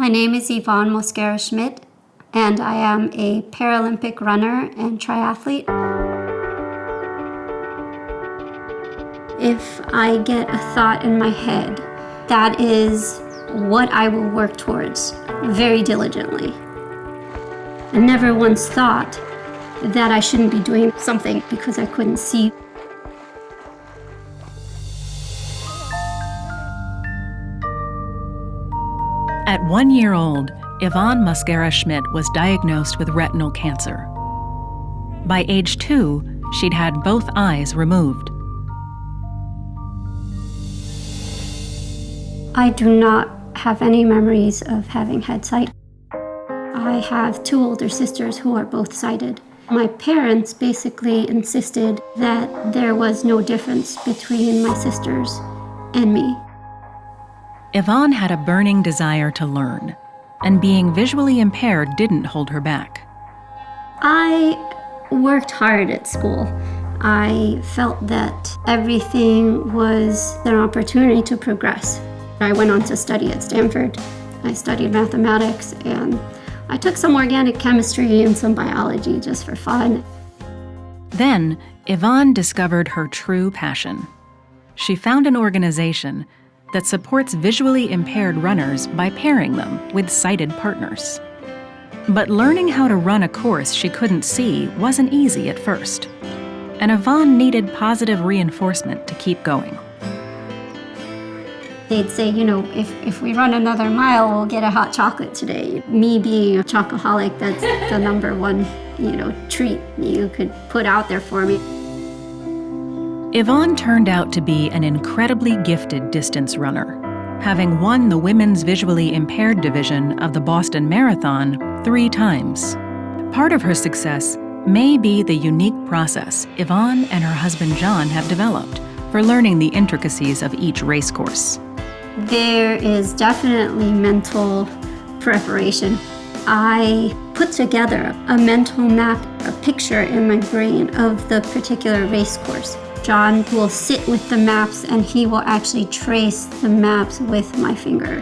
My name is Ivonne Mosquera-Schmidt, and I am a Paralympic runner and triathlete. If I get a thought in my head, that is what I will work towards very diligently. I never once thought that I shouldn't be doing something because I couldn't see. At 1 year old, Ivonne Mosquera-Schmidt was diagnosed with retinal cancer. By age 2, she'd had both eyes removed. I do not have any memories of having had sight. I have 2 older sisters who are both sighted. My parents basically insisted that there was no difference between my sisters and me. Ivonne had a burning desire to learn, and being visually impaired didn't hold her back. I worked hard at school. I felt that everything was an opportunity to progress. I went on to study at Stanford. I studied mathematics, and I took some organic chemistry and some biology just for fun. Then, Ivonne discovered her true passion. She found an organization that supports visually impaired runners by pairing them with sighted partners. But learning how to run a course she couldn't see wasn't easy at first, and Ivonne needed positive reinforcement to keep going. They'd say, if we run another mile, we'll get a hot chocolate today. Me being a chocoholic, that's the number one, treat you could put out there for me. Ivonne turned out to be an incredibly gifted distance runner, having won the women's visually impaired division of the Boston Marathon 3 times. Part of her success may be the unique process Ivonne and her husband John have developed for learning the intricacies of each race course. There is definitely mental preparation. I put together a mental map, a picture in my brain of the particular race course. John will sit with the maps and he will actually trace the maps with my finger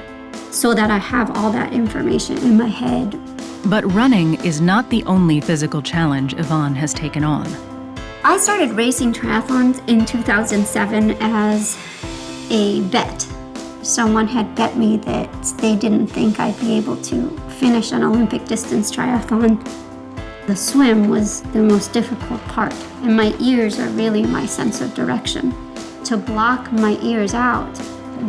so that I have all that information in my head. But running is not the only physical challenge Ivonne has taken on. I started racing triathlons in 2007 as a bet. Someone had bet me that they didn't think I'd be able to finish an Olympic distance triathlon. The swim was the most difficult part, and my ears are really my sense of direction. To block my ears out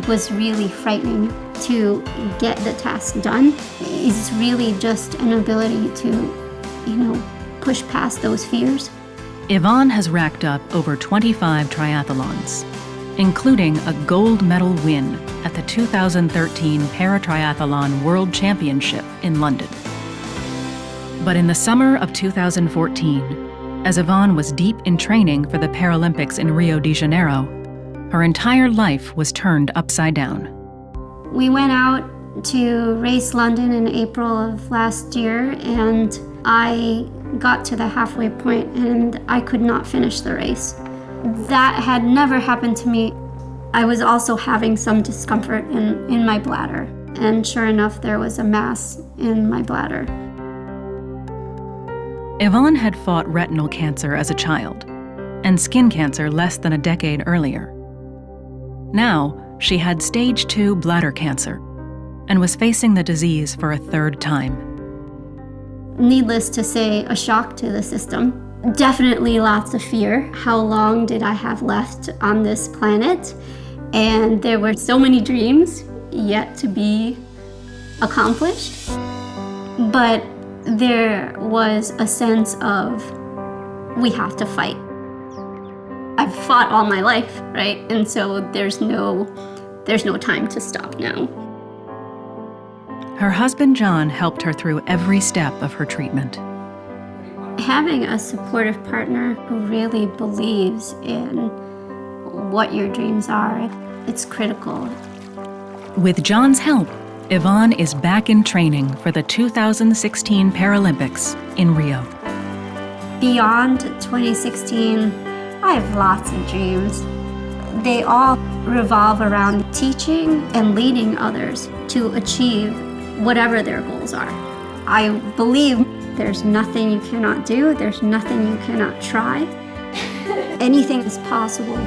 was really frightening. To get the task done is really just an ability to, push past those fears. Ivonne has racked up over 25 triathlons, including a gold medal win at the 2013 Paratriathlon World Championship in London. But in the summer of 2014, as Ivonne was deep in training for the Paralympics in Rio de Janeiro, her entire life was turned upside down. We went out to race London in April of last year, and I got to the halfway point and I could not finish the race. That had never happened to me. I was also having some discomfort in my bladder, and sure enough, there was a mass in my bladder. Ivonne had fought retinal cancer as a child, and skin cancer less than a decade earlier. Now, she had stage 2 bladder cancer, and was facing the disease for a 3rd time. Needless to say, a shock to the system. Definitely lots of fear. How long did I have left on this planet? And there were so many dreams yet to be accomplished. But there was a sense of, we have to fight. I've fought all my life, right? And so there's no time to stop now. Her husband John helped her through every step of her treatment. Having a supportive partner who really believes in what your dreams are, it's critical. With John's help, Ivonne is back in training for the 2016 Paralympics in Rio. Beyond 2016, I have lots of dreams. They all revolve around teaching and leading others to achieve whatever their goals are. I believe there's nothing you cannot do, there's nothing you cannot try. Anything is possible.